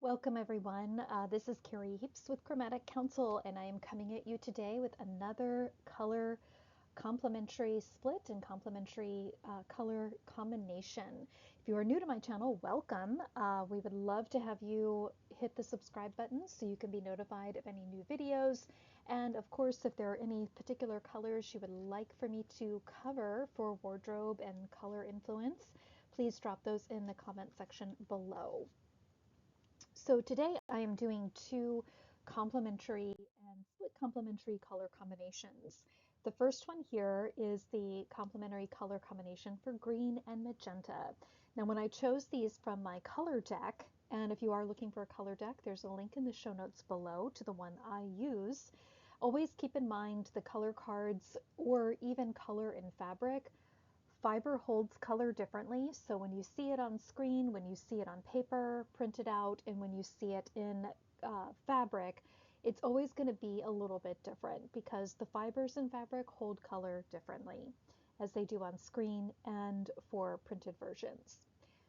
Welcome everyone. This is Carrie Heaps with Chromatic Council, and I am coming at you today with another color complementary split and complementary color combination. If you are new to my channel, welcome. We would love to have you hit the subscribe button so you can be notified of any new videos. And of course, if there are any particular colors you would like for me to cover for wardrobe and color influence, please drop those in the comment section below. So today I am doing two complementary and split complementary color combinations. The first one here is the complementary color combination for green and magenta. Now when I chose these from my color deck, and if you are looking for a color deck, there's a link in the show notes below to the one I use. Always keep in mind the color cards or even color in fabric. Fiber holds color differently, so when you see it on screen, when you see it on paper, printed out, and when you see it in fabric, it's always going to be a little bit different because the fibers in fabric hold color differently as they do on screen and for printed versions.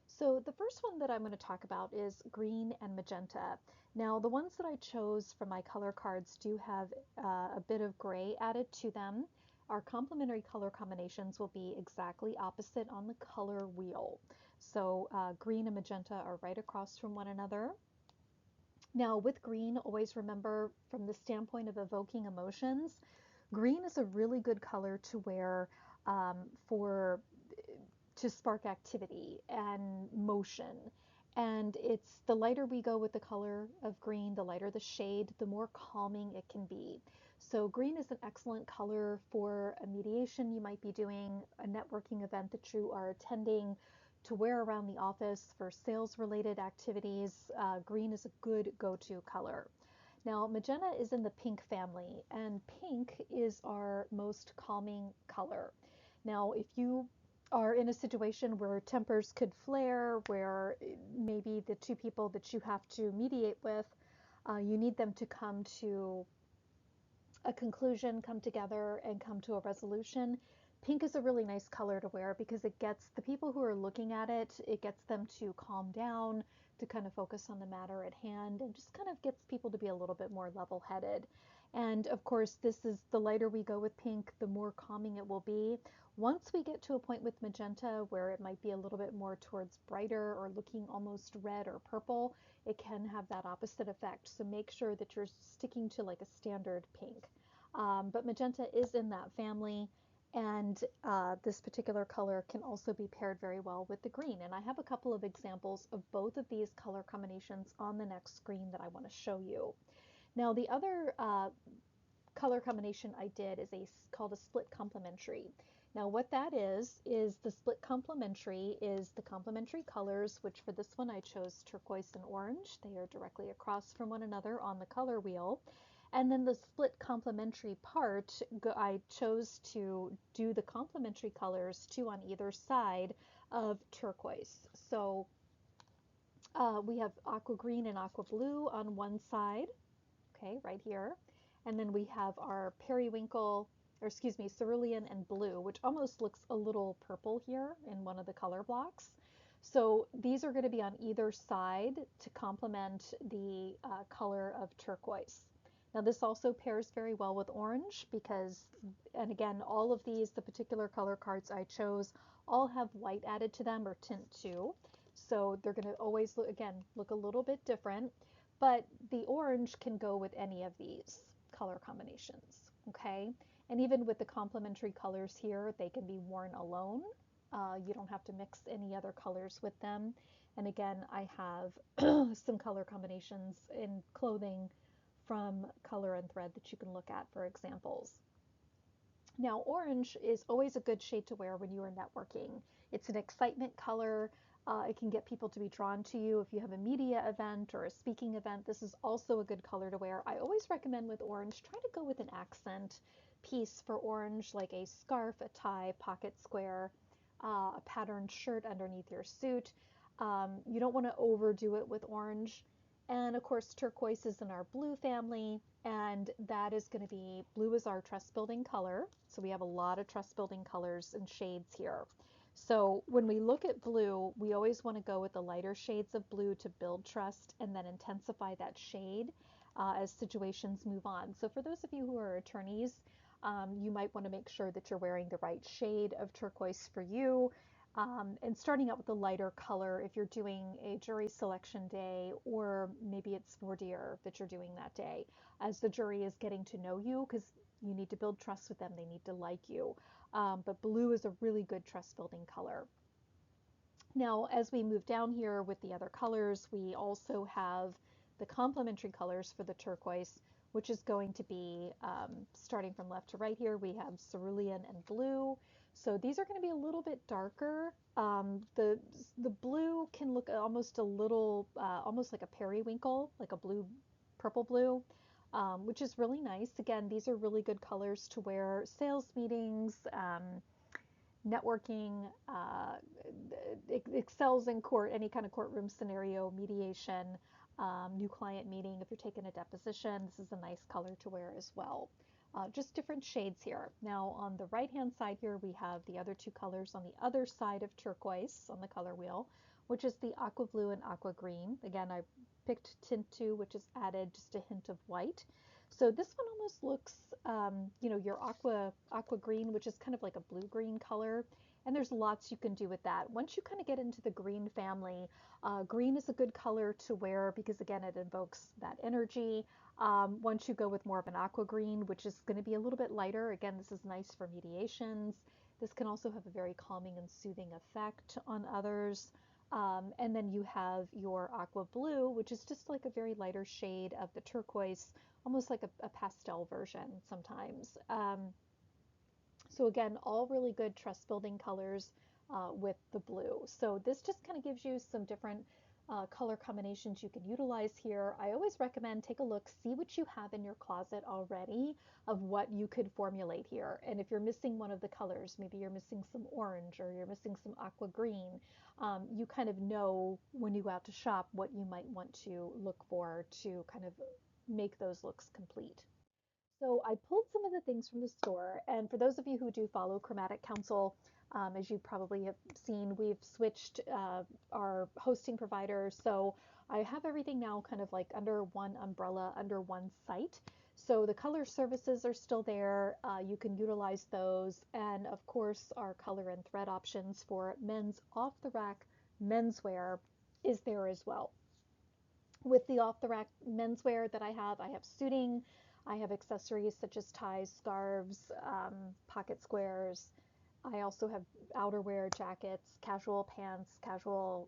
So the first one that I'm going to talk about is green and magenta. Now the ones that I chose from my color cards do have a bit of gray added to them. Our complementary color combinations will be exactly opposite on the color wheel. So green and magenta are right across from one another. Now with green, always remember from the standpoint of evoking emotions, green is a really good color to wear to spark activity and motion. And it's the lighter we go with the color of green, the lighter the shade, the more calming it can be. So green is an excellent color for a mediation you might be doing, a networking event that you are attending, to wear around the office for sales related activities. Green is a good go-to color. Now magenta is in the pink family, and pink is our most calming color. Now if you are in a situation where tempers could flare, where maybe the two people that you have to mediate with, you need them to come to a conclusion, come together and come to a resolution. Pink is a really nice color to wear because it gets the people who are looking at it, it gets them to calm down, to kind of focus on the matter at hand, and just kind of gets people to be a little bit more level-headed. And of course, this is the lighter we go with pink, the more calming it will be. Once we get to a point with magenta where it might be a little bit more towards brighter or looking almost red or purple, it can have that opposite effect. So make sure that you're sticking to like a standard pink. But magenta is in that family, and this particular color can also be paired very well with the green. And I have a couple of examples of both of these color combinations on the next screen that I want to show you. Now the other color combination I did is called a split complementary. Now what that is the split complementary is the complementary colors, which for this one I chose turquoise and orange. They are directly across from one another on the color wheel. And then the split complementary part, I chose to do the complementary colors, two on either side of turquoise. So we have aqua green and aqua blue on one side, okay, right here. And then we have our periwinkle, or excuse me, cerulean and blue, which almost looks a little purple here in one of the color blocks. So these are going to be on either side to complement the color of turquoise. Now this also pairs very well with orange because, and again, all of these, the particular color cards I chose, all have white added to them, or tint 2. So they're going to always look, again, look a little bit different, but the orange can go with any of these color combinations, okay? And even with the complementary colors here, they can be worn alone. You don't have to mix any other colors with them. And again, I have some color combinations in clothing from Color and Thread that you can look at for examples. Now, orange is always a good shade to wear when you are networking. It's an excitement color. It can get people to be drawn to you. If you have a media event or a speaking event, this is also a good color to wear. I always recommend with orange, try to go with an accent piece for orange, like a scarf, a tie, pocket square, a patterned shirt underneath your suit. You don't want to overdo it with orange. And of course, turquoise is in our blue family, and that is going to be, blue is our trust building color. So we have a lot of trust building colors and shades here. So when we look at blue, we always want to go with the lighter shades of blue to build trust and then intensify that shade as situations move on. So for those of you who are attorneys, you might want to make sure that you're wearing the right shade of turquoise for you. And starting out with the lighter color if you're doing a jury selection day, or maybe it's voir dire that you're doing that day, as the jury is getting to know you, because you need to build trust with them, they need to like you. But blue is a really good trust building color. Now, as we move down here with the other colors, we also have the complementary colors for the turquoise, which is going to be, starting from left to right here, we have cerulean and blue. So these are going to be a little bit darker. The blue can look almost a little, almost like a periwinkle, like a blue, purple blue, which is really nice. Again, these are really good colors to wear sales meetings, networking, excels in court, any kind of courtroom scenario, mediation, new client meeting. If you're taking a deposition, this is a nice color to wear as well. Just different shades here. Now on the right hand side here, we have the other two colors on the other side of turquoise on the color wheel, which is the aqua blue and aqua green. Again, I picked tint 2, which is added just a hint of white. So this one almost looks, your aqua green, which is kind of like a blue green color. And there's lots you can do with that. Once you kind of get into the green family, green is a good color to wear because again, it invokes that energy. Once you go with more of an aqua green, which is going to be a little bit lighter, again, this is nice for mediations. This can also have a very calming and soothing effect on others. And then you have your aqua blue, which is just like a very lighter shade of the turquoise, almost like a pastel version sometimes. So again, all really good trust building colors with the blue. So this just kind of gives you some different color combinations you can utilize here. I always recommend take a look, see what you have in your closet already of what you could formulate here. And if you're missing one of the colors, maybe you're missing some orange or you're missing some aqua green, you kind of know when you go out to shop what you might want to look for to kind of make those looks complete. So I pulled some of the things from the store, and for those of you who do follow Chromatic Council, as you probably have seen, we've switched our hosting provider. So I have everything now kind of like under one umbrella, under one site. So the color services are still there. You can utilize those. And of course, our color and thread options for men's off the rack menswear is there as well. With the off the rack menswear that I have suiting, I have accessories such as ties, scarves, pocket squares. I also have outerwear, jackets, casual pants, casual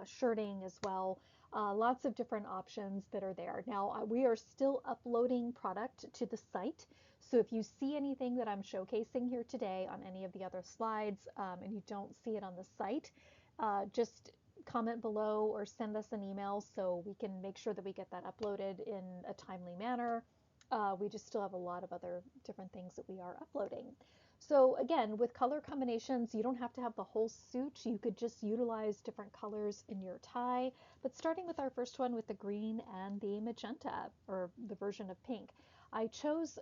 shirting as well. Lots of different options that are there. Now, we are still uploading product to the site. So if you see anything that I'm showcasing here today on any of the other slides and you don't see it on the site, just comment below or send us an email so we can make sure that we get that uploaded in a timely manner. We just still have a lot of other different things that we are uploading. So again, with color combinations, you don't have to have the whole suit. You could just utilize different colors in your tie. But starting with our first one with the green and the magenta, or the version of pink, I chose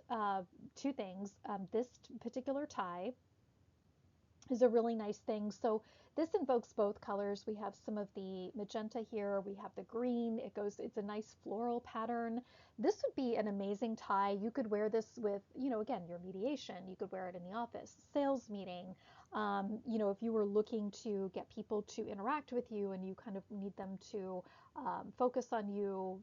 two things. This particular tie is a really nice thing. So this invokes both colors. We have some of the magenta here. We have the green. It's a nice floral pattern. This would be an amazing tie. You could wear this with, again, your mediation. You could wear it in the office, sales meeting. If you were looking to get people to interact with you and you kind of need them to focus on you,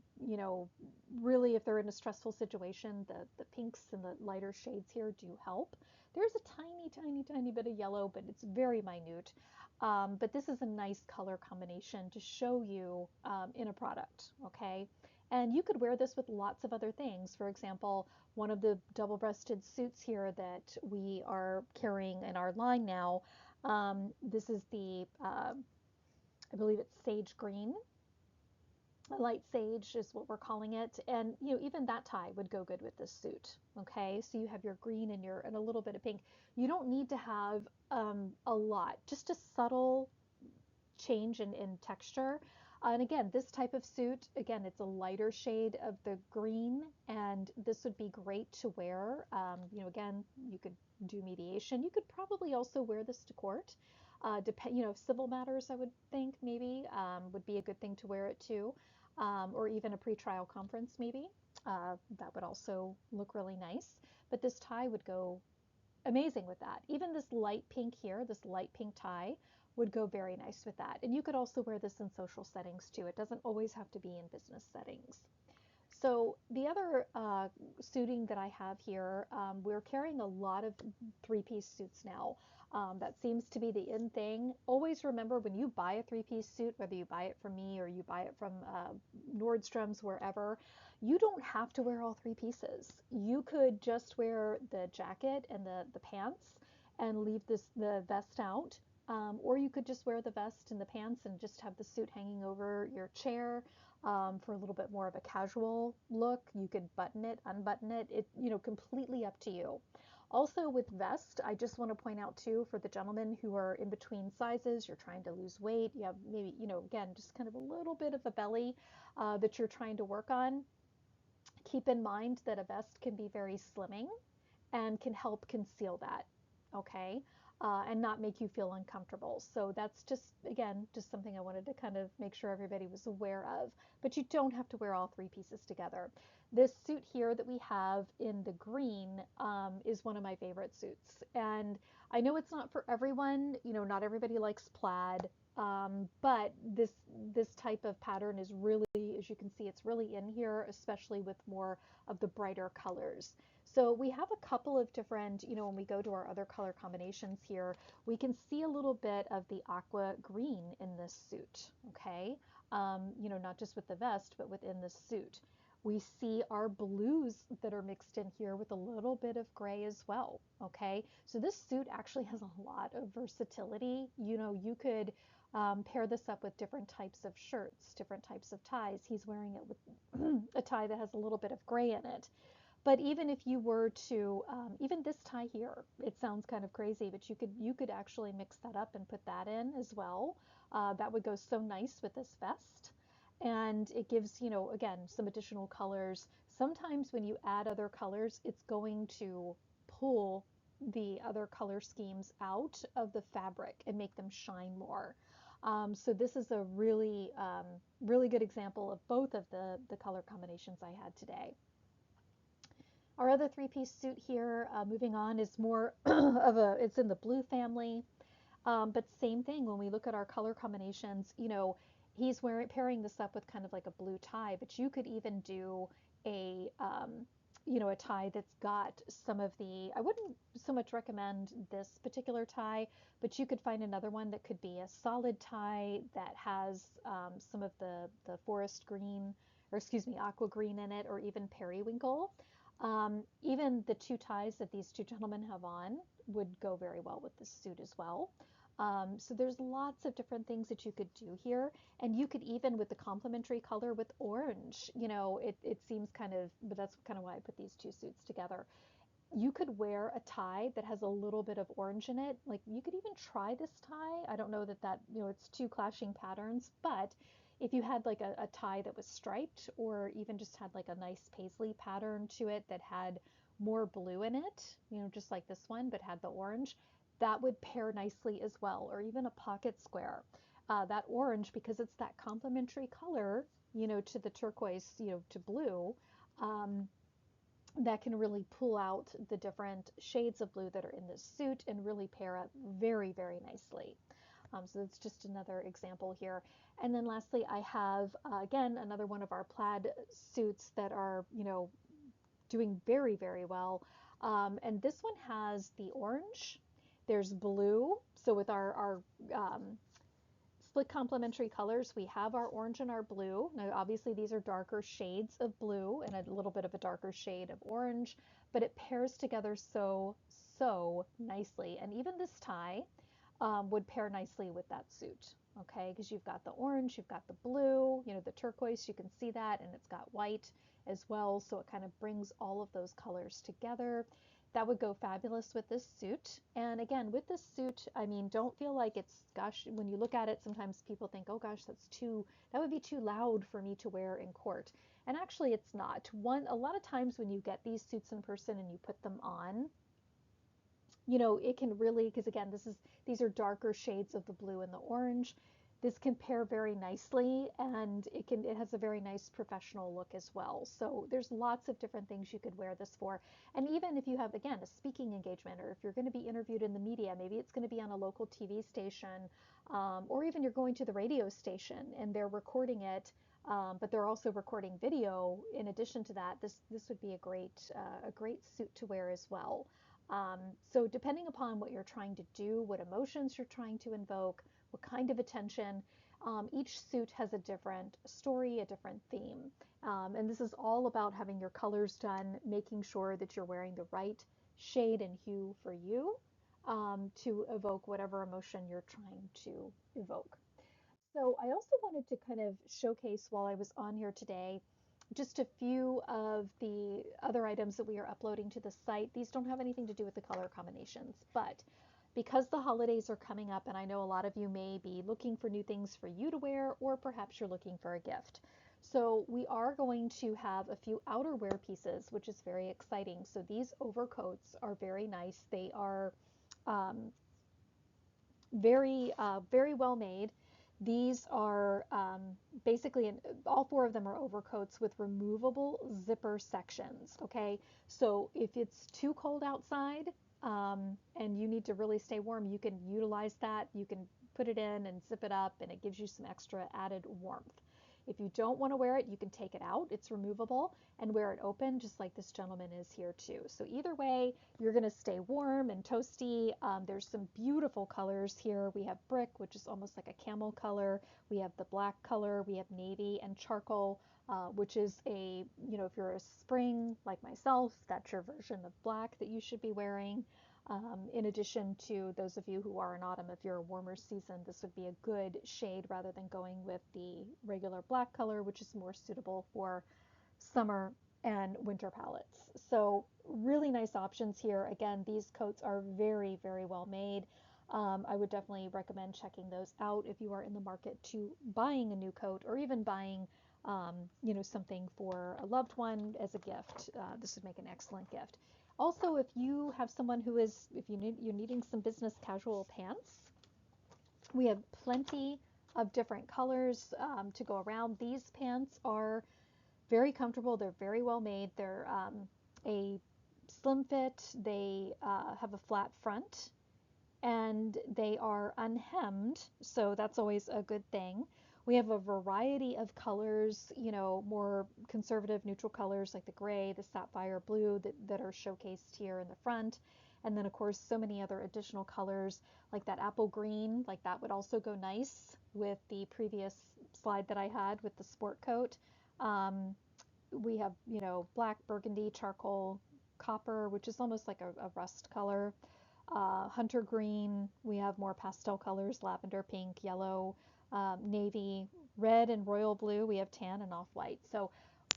really if they're in a stressful situation, the pinks and the lighter shades here do help. There's a tiny, tiny, tiny bit of yellow, but it's very minute. But this is a nice color combination to show you in a product, okay? And you could wear this with lots of other things. For example, one of the double-breasted suits here that we are carrying in our line now, this is I believe it's sage green. Light sage is what we're calling it. And, even that tie would go good with this suit. Okay, so you have your green and a little bit of pink. You don't need to have a lot, just a subtle change in texture. And again, this type of suit, again, it's a lighter shade of the green, and this would be great to wear. Again, you could do mediation. You could probably also wear this to court. Civil matters, I would think maybe would be a good thing to wear it to, or even a pretrial conference maybe. That would also look really nice. But this tie would go amazing with that. Even this light pink here, this light pink tie would go very nice with that. And you could also wear this in social settings too. It doesn't always have to be in business settings. So the other suiting that I have here, we're carrying a lot of three-piece suits now. That seems to be the in thing. Always remember when you buy a three-piece suit, whether you buy it from me or you buy it from Nordstrom's, wherever, you don't have to wear all three pieces. You could just wear the jacket and the pants and leave the vest out. Or you could just wear the vest and the pants and just have the suit hanging over your chair for a little bit more of a casual look. You could button it, unbutton it. Completely up to you. Also with vest, I just want to point out too, for the gentlemen who are in between sizes, you're trying to lose weight, you have maybe, again, just kind of a little bit of a belly that you're trying to work on. Keep in mind that a vest can be very slimming and can help conceal that, okay? And not make you feel uncomfortable. So that's just, again, just something I wanted to kind of make sure everybody was aware of. But you don't have to wear all three pieces together. This suit here that we have in the green is one of my favorite suits. And I know it's not for everyone. Not everybody likes plaid. But this type of pattern is really, as you can see, it's really in here, especially with more of the brighter colors. So we have a couple of different, when we go to our other color combinations here, we can see a little bit of the aqua green in this suit, okay? Not just with the vest, but within the suit. We see our blues that are mixed in here with a little bit of gray as well, okay? So this suit actually has a lot of versatility. You could pair this up with different types of shirts, different types of ties. He's wearing it with a tie that has a little bit of gray in it. But even if you were to, even this tie here, it sounds kind of crazy, but you could actually mix that up and put that in as well. That would go so nice with this vest. And it gives, again, some additional colors. Sometimes when you add other colors, it's going to pull the other color schemes out of the fabric and make them shine more. So this is a really, really good example of both of the color combinations I had today. Our other three-piece suit here, moving on, is more it's in the blue family. But same thing, when we look at our color combinations, he's pairing this up with kind of like a blue tie, but you could even do a tie that's got some of I wouldn't so much recommend this particular tie, but you could find another one that could be a solid tie that has some of the forest green, or excuse me, aqua green in it, or even periwinkle. Even the two ties that these two gentlemen have on would go very well with this suit as well. So there's lots of different things that you could do here. And you could even, with the complementary color with orange, it seems kind of, but that's kind of why I put these two suits together. You could wear a tie that has a little bit of orange in it. Like, you could even try this tie. I don't know that, it's two clashing patterns, but if you had like a tie that was striped, or even just had like a nice paisley pattern to it that had more blue in it, just like this one, but had the orange, that would pair nicely as well. Or even a pocket square. That orange, because it's that complementary color, to the turquoise, to blue, that can really pull out the different shades of blue that are in this suit and really pair up very, very nicely. So that's just another example here. And then lastly, I have, again, another one of our plaid suits that are, doing very, very well. And this one has the orange. There's blue. So with our split complementary colors, we have our orange and our blue. Now, obviously, these are darker shades of blue and a little bit of a darker shade of orange, but it pairs together so, so nicely. And even this tie would pair nicely with that suit, okay? Because you've got the orange, you've got the blue, the turquoise, you can see that, and it's got white as well. So it kind of brings all of those colors together. that would go fabulous with this suit. And again, with this suit, I mean, don't feel like it's, gosh, when you look at it, sometimes people think, oh gosh, that would be too loud for me to wear in court. And actually, it's not. A lot of times when you get these suits in person and you put them on, it can really, because again, these are darker shades of the blue and the orange. This can pair very nicely, and it has a very nice professional look as well. So there's lots of different things you could wear this for. And even if you have, again, a speaking engagement, or if you're going to be interviewed in the media, maybe it's going to be on a local TV station, or even you're going to the radio station and they're recording it, but they're also recording video. In addition to that, this would be a great suit to wear as well. So depending upon what you're trying to do, what emotions you're trying to invoke, what kind of attention, each suit has a different story, a different theme. And this is all about having your colors done, making sure that you're wearing the right shade and hue for you, to evoke whatever emotion you're trying to evoke. So I also wanted to kind of showcase while I was on here today just a few of the other items that we are uploading to the site. These don't have anything to do with the color combinations, but because the holidays are coming up, and I know a lot of you may be looking for new things for you to wear, or perhaps you're looking for a gift. So we are going to have a few outerwear pieces, which is very exciting. So these overcoats are very nice. They are um, very well made. These are basically, all four of them are overcoats with removable zipper sections. Okay, so if it's too cold outside, and you need to really stay warm, you can utilize that. You can put it in and zip it up, and it gives you some extra added warmth. If you don't want to wear it, you can take it out. It's removable, and wear it open, just like this gentleman is here too. So either way, you're going to stay warm and toasty. There's some beautiful colors here. We have brick, which is almost like a camel color. We have the black color. We have navy and charcoal, which is if you're a spring like myself, that's your version of black that you should be wearing. In addition to those of you who are in autumn, if you're a warmer season, this would be a good shade rather than going with the regular black color, which is more suitable for summer and winter palettes. So really nice options here. Again, these coats are very well made. I would definitely recommend checking those out if you are in the market to buying a new coat, or even buying something for a loved one as a gift. This would make an excellent gift. Also, if you have someone if you're needing some business casual pants, we have plenty of different colors to go around. These pants are very comfortable. They're very well made. They're a slim fit. They have a flat front, and they are unhemmed, so that's always a good thing. We have a variety of colors, more conservative neutral colors like the gray, the sapphire blue that are showcased here in the front. And then, of course, so many other additional colors like that apple green, like that would also go nice with the previous slide that I had with the sport coat. Um, we have, black, burgundy, charcoal, copper, which is almost like a rust color, hunter green. We have more pastel colors, lavender, pink, yellow, navy, red, and royal blue. We have tan and off-white. So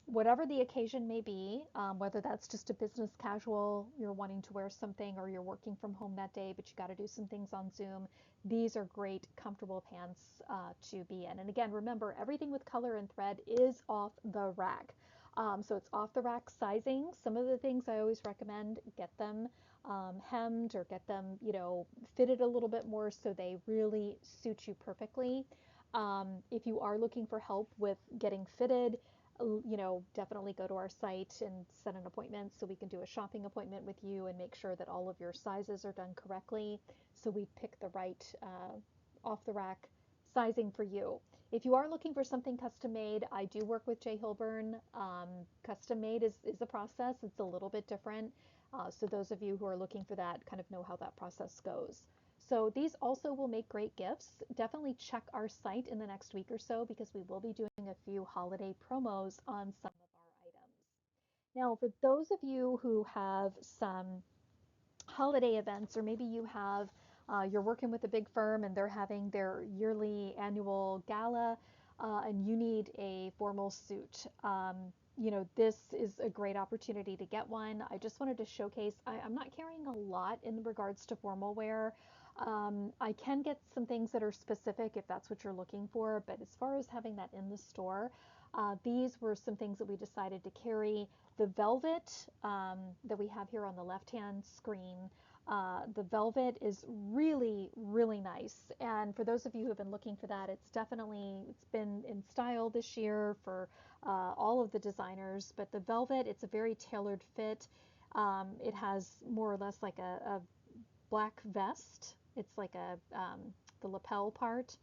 whatever the occasion may be, whether that's just a business casual, you're wanting to wear something, or you're working from home that day, but you got to do some things on Zoom, these are great, comfortable pants to be in. And again, remember, everything with color and thread is off the rack. So it's off the rack sizing. Some of the things I always recommend, get them hemmed, or get them, fitted a little bit more so they really suit you perfectly. If you are looking for help with getting fitted, definitely go to our site and set an appointment so we can do a shopping appointment with you and make sure that all of your sizes are done correctly, so we pick the right off the rack sizing for you. If you are looking for something custom made, I do work with Jay Hilburn. Custom made is a process. It's a little bit different. So those of you who are looking for that kind of know how that process goes. So these also will make great gifts. Definitely check our site in the next week or so, because we will be doing a few holiday promos on some of our items. Now, for those of you who have some holiday events, or maybe you're working with a big firm and they're having their yearly annual gala, and you need a formal suit. this is a great opportunity to get one. I just wanted to showcase, I'm not carrying a lot in regards to formal wear. I can get some things that are specific if that's what you're looking for, but as far as having that in the store, these were some things that we decided to carry. The velvet that we have here on the left-hand screen, the velvet is really, really nice. And for those of you who have been looking for that, it's been in style this year for all of the designers. But the velvet, it's a very tailored fit. It has more or less like a black vest. It's like the lapel part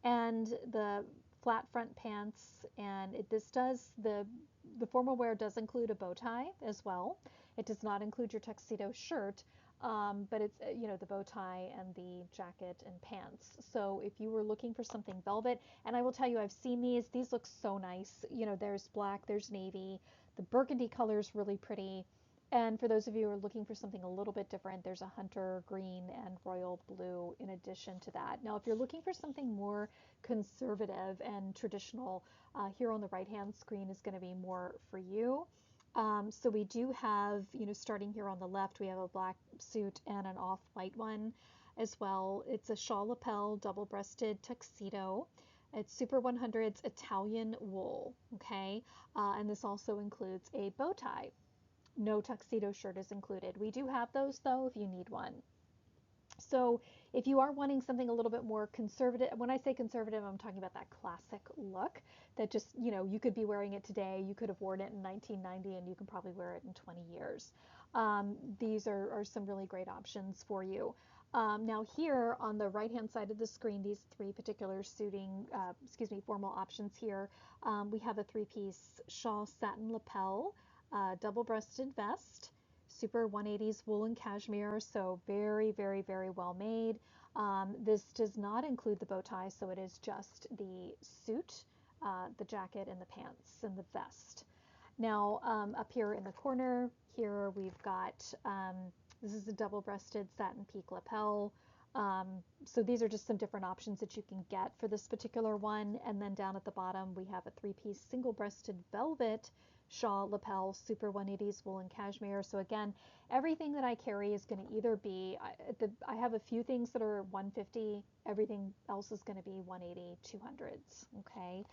and the flat front pants. And the formal wear does include a bow tie as well. It does not include your tuxedo shirt, but it's, the bow tie and the jacket and pants. So if you were looking for something velvet, and I will tell you, I've seen these look so nice. There's black, there's navy, the burgundy color is really pretty. And for those of you who are looking for something a little bit different, there's a hunter green and royal blue in addition to that. Now, if you're looking for something more conservative and traditional, here on the right-hand screen is going to be more for you. So we do have, starting here on the left, we have a black suit and an off-white one as well. It's a shawl lapel, double-breasted tuxedo. It's Super 100's Italian wool, okay? And this also includes a bow tie. No tuxedo shirt is included. We do have those though if you need one. So if you are wanting something a little bit more conservative, when I say conservative, I'm talking about that classic look that just, you could be wearing it today. You could have worn it in 1990 and you can probably wear it in 20 years. These are some really great options for you. Now here on the right hand side of the screen, these three particular formal options here, we have a three-piece shawl satin lapel, double-breasted vest, Super 180's wool and cashmere, so very, very, very well made. This does not include the bow tie, so it is just the suit, the jacket, and the pants, and the vest. Now, up here in the corner, here we've got, this is a double-breasted satin peak lapel. So these are just some different options that you can get for this particular one. And then down at the bottom, we have a three-piece single-breasted velvet shawl lapel, Super 180's wool and cashmere. So again, everything that I carry is going to either be, I have a few things that are 150, everything else is going to be 180, 200s, okay?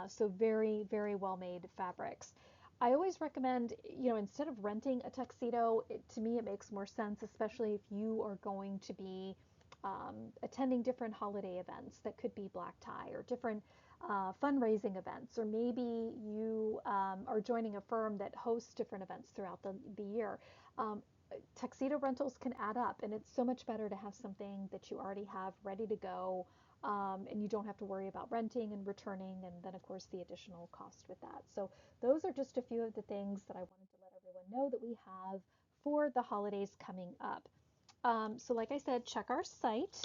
So very, very well-made fabrics. I always recommend, instead of renting a tuxedo, to me it makes more sense, especially if you are going to be attending different holiday events that could be black tie or different fundraising events, or maybe you are joining a firm that hosts different events throughout the year. Um, Tuxedo rentals can add up, and it's so much better to have something that you already have ready to go, and you don't have to worry about renting and returning, and then of course the additional cost with that. So those are just a few of the things that I wanted to let everyone know that we have for the holidays coming up. So like I said, check our site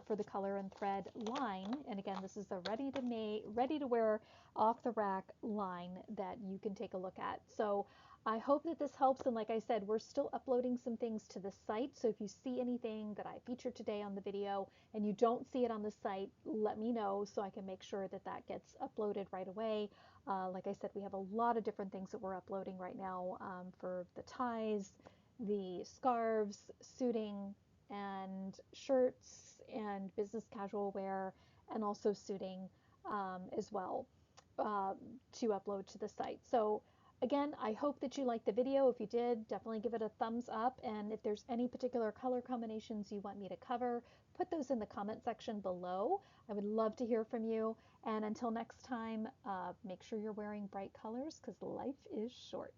for the color and thread line. And again, this is the ready to wear off the rack line that you can take a look at. So I hope that this helps. And like I said, we're still uploading some things to the site. So if you see anything that I featured today on the video and you don't see it on the site, let me know so I can make sure that that gets uploaded right away. Like I said, we have a lot of different things that we're uploading right now for the ties, the scarves, suiting, and shirts, and business casual wear, and also suiting as well, uh, to upload to the site. So again, I hope that you liked the video. If you did, definitely give it a thumbs up. And if there's any particular color combinations you want me to cover, put those in the comment section below. I would love to hear from you. And until next time, make sure you're wearing bright colors because life is short.